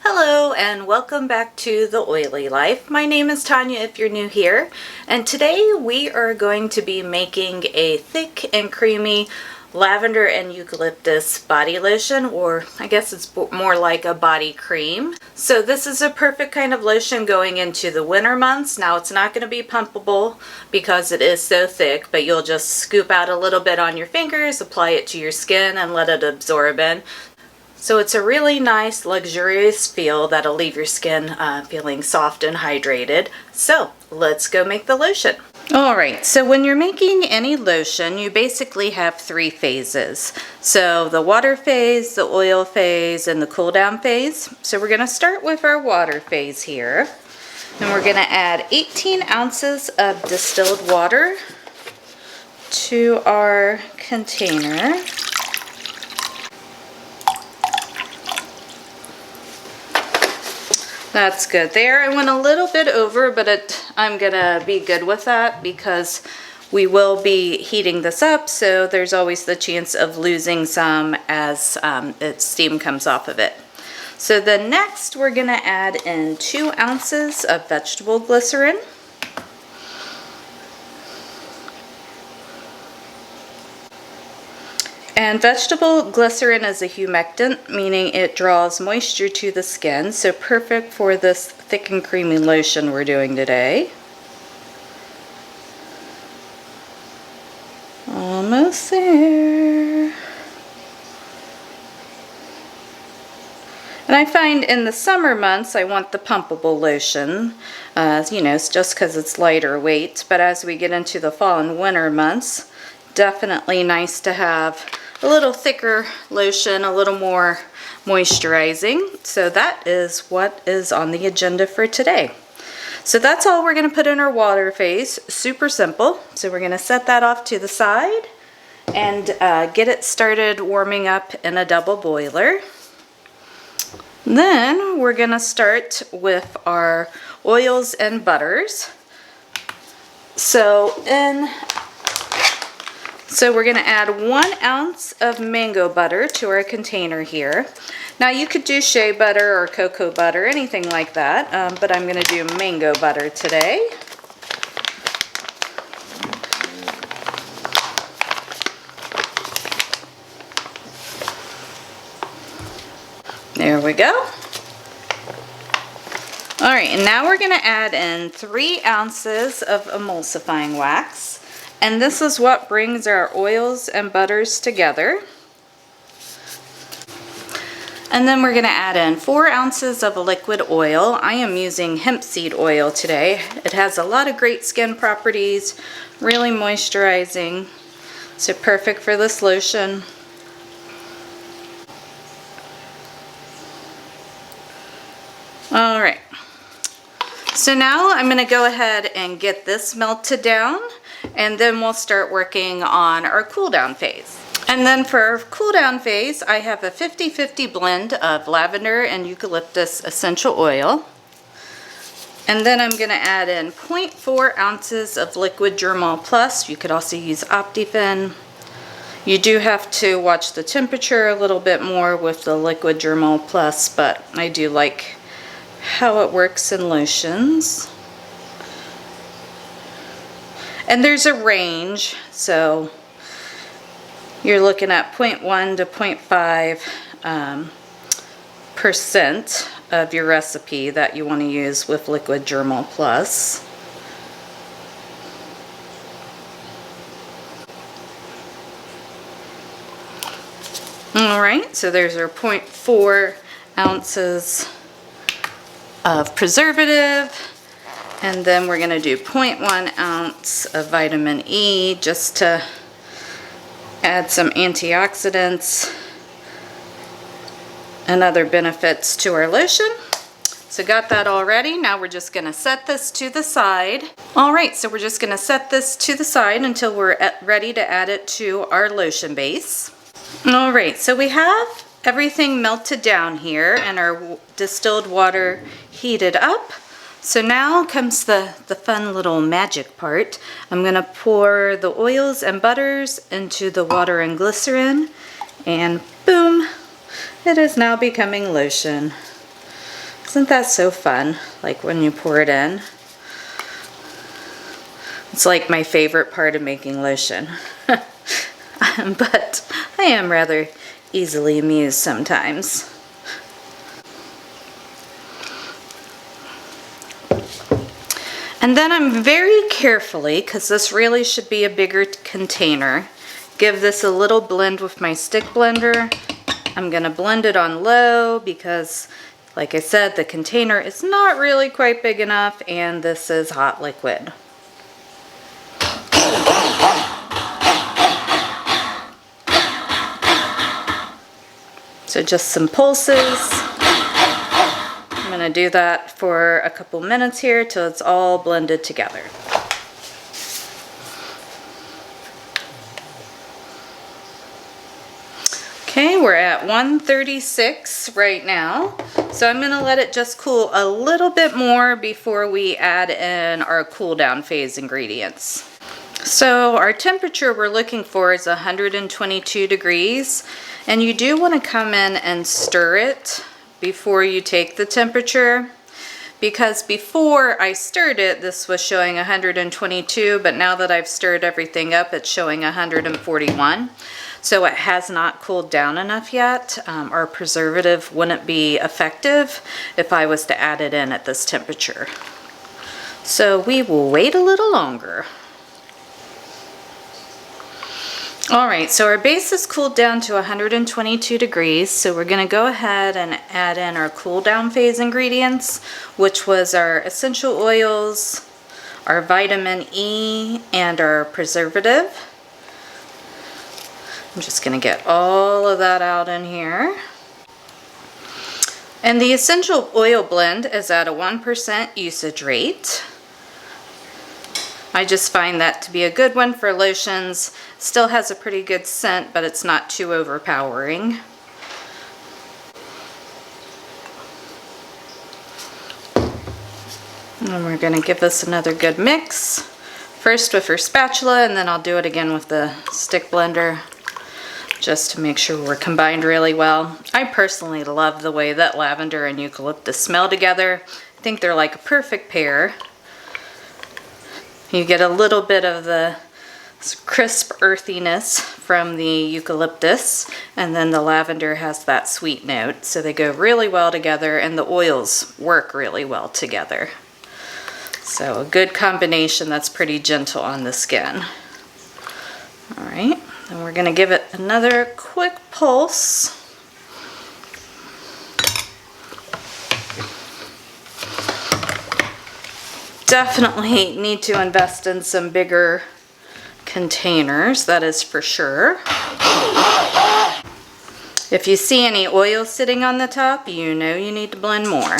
Hello and welcome back to The Oily Life. My name is Tanya if you're new here, and today we are going to be making a thick and creamy lavender and eucalyptus body lotion, or I guess it's more like a body cream. So this is a perfect kind of lotion going into the winter months. Now it's not going to be pumpable because it is so thick, but you'll just scoop out a little bit on your fingers, apply it to your skin and let it absorb in. So it's a really nice, luxurious feel that'll leave your skin feeling soft and hydrated. So let's go make the lotion. Alright, so when you're making any lotion, you basically have three phases. So the water phase, the oil phase, and the cool down phase. So we're going to start with our water phase here. And we're going to add 18 ounces of distilled water to our container. That's good there. I went a little bit over, but I'm gonna be good with that because we will be heating this up, so there's always the chance of losing some as its steam comes off of it. So then next we're gonna add in 2 ounces of vegetable glycerin. And vegetable glycerin is a humectant, meaning it draws moisture to the skin, so perfect for this thick and creamy lotion we're doing today. Almost there. And I find in the summer months I want the pumpable lotion, you know, it's just because it's lighter weight, but as we get into the fall and winter months, definitely nice to have a little thicker lotion, a little more moisturizing. So that is what is on the agenda for today. So that's all we're going to put in our water phase. Super simple. So we're going to set that off to the side and get it started warming up in a double boiler. Then we're going to start with our oils and butters. So we're going to add 1 ounce of mango butter to our container here. Now you could do shea butter or cocoa butter, anything like that, but I'm going to do mango butter today. There we go. Alright, and now we're going to add in 3 ounces of emulsifying wax. And this is what brings our oils and butters together. And then we're going to add in 4 ounces of a liquid oil. I am using hempseed oil today. It has a lot of great skin properties, really moisturizing, so perfect for this lotion. Alright, so now I'm going to go ahead and get this melted down, and then we'll start working on our cool down phase. And then for our cool down phase, I have a 50-50 blend of lavender and eucalyptus essential oil. And then I'm going to add in 0.4 ounces of liquid Germall Plus. You could also use Optifin. You do have to watch the temperature a little bit more with the liquid Germall Plus, but I do like how it works in lotions. And there's a range, so you're looking at 0.1 to 0.5% of your recipe that you want to use with liquid Germall Plus. Alright, so there's our 0.4 ounces of preservative. And then we're going to do 0.1 ounce of vitamin E just to add some antioxidants and other benefits to our lotion. So got that all ready. Now we're just going to set this to the side. Alright, so we're just going to set this to the side until we're ready to add it to our lotion base. Alright, so we have everything melted down here and our distilled water heated up. So now comes the fun little magic part. I'm going to pour the oils and butters into the water and glycerin, and boom, it is now becoming lotion. Isn't that so fun? Like when you pour it in. It's like my favorite part of making lotion. But I am rather easily amused sometimes. And then I'm very carefully, because this really should be a bigger container, give this a little blend with my stick blender. I'm going to blend it on low because, like I said, the container is not really quite big enough and this is hot liquid. So just some pulses. I'm going to do that for a couple minutes here till it's all blended together. Okay, we're at 136 right now. So I'm going to let it just cool a little bit more before we add in our cool down phase ingredients. So our temperature we're looking for is 122 degrees, and you do want to come in and stir it before you take the temperature, because before I stirred it this was showing 122, but now that I've stirred everything up it's showing 141. So it has not cooled down enough yet. Our preservative wouldn't be effective if I was to add it in at this temperature. So we will wait a little longer. Alright, so our base is cooled down to 122 degrees, so we're going to go ahead and add in our cool down phase ingredients, which was our essential oils, our vitamin E, and our preservative. I'm just going to get all of that out in here. And the essential oil blend is at a 1% usage rate. I just find that to be a good one for lotions. Still has a pretty good scent, but it's not too overpowering. And we're going to give this another good mix. First with our spatula, and then I'll do it again with the stick blender, just to make sure we're combined really well. I personally love the way that lavender and eucalyptus smell together. I think they're like a perfect pair. You get a little bit of the crisp earthiness from the eucalyptus, and then the lavender has that sweet note, so they go really well together, and the oils work really well together. So a good combination that's pretty gentle on the skin. Alright, and we're going to give it another quick pulse. Definitely need to invest in some bigger containers, that is for sure. If you see any oil sitting on the top, you know you need to blend more.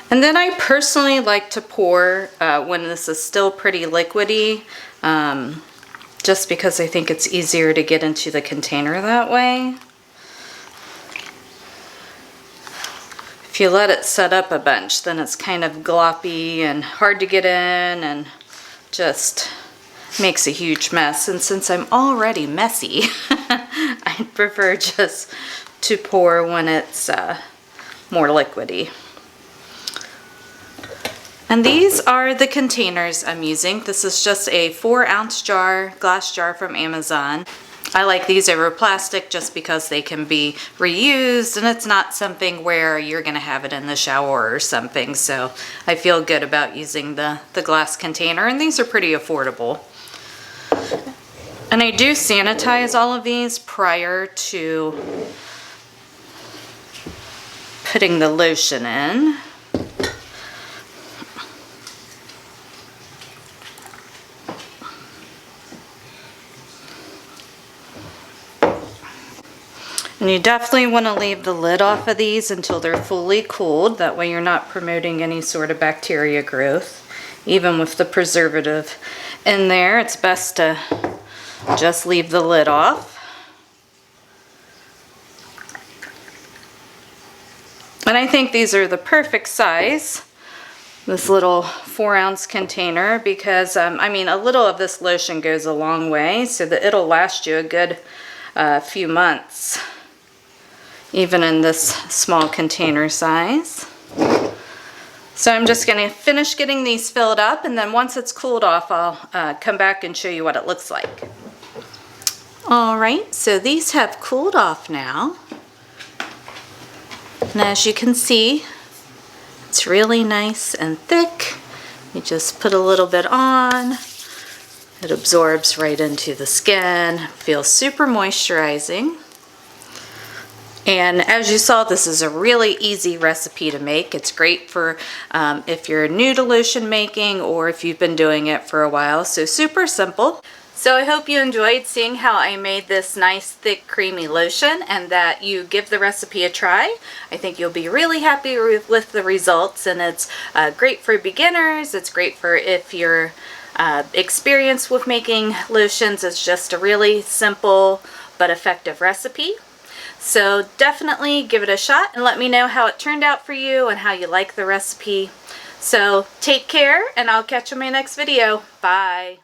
And then I personally like to pour when this is still pretty liquidy, just because I think it's easier to get into the container that way. If you let it set up a bunch, then it's kind of gloppy and hard to get in and just makes a huge mess. And since I'm already messy, I'd prefer just to pour when it's more liquidy. And these are the containers I'm using. This is just a 4-ounce jar, glass jar from Amazon. I like these over plastic just because they can be reused, and it's not something where you're going to have it in the shower or something. So I feel good about using the glass container, and these are pretty affordable. And I do sanitize all of these prior to putting the lotion in. And you definitely want to leave the lid off of these until they're fully cooled. That way you're not promoting any sort of bacteria growth. Even with the preservative in there, it's best to just leave the lid off. And I think these are the perfect size this little 4-ounce container because, I mean, a little of this lotion goes a long way, so that it'll last you a good few months, even in this small container size. So I'm just going to finish getting these filled up, and then once it's cooled off, I'll come back and show you what it looks like. Alright, so these have cooled off now. And as you can see, it's really nice and thick. You just put a little bit on. It absorbs right into the skin. Feels super moisturizing. And as you saw, this is a really easy recipe to make. It's great for if you're new to lotion making or if you've been doing it for a while. So super simple. So I hope you enjoyed seeing how I made this nice, thick, creamy lotion and that you give the recipe a try. I think you'll be really happy with the results, and it's great for beginners. It's great for if you're experienced with making lotions. It's just a really simple but effective recipe. So definitely give it a shot and let me know how it turned out for you and how you like the recipe. So take care, and I'll catch you in my next video. Bye.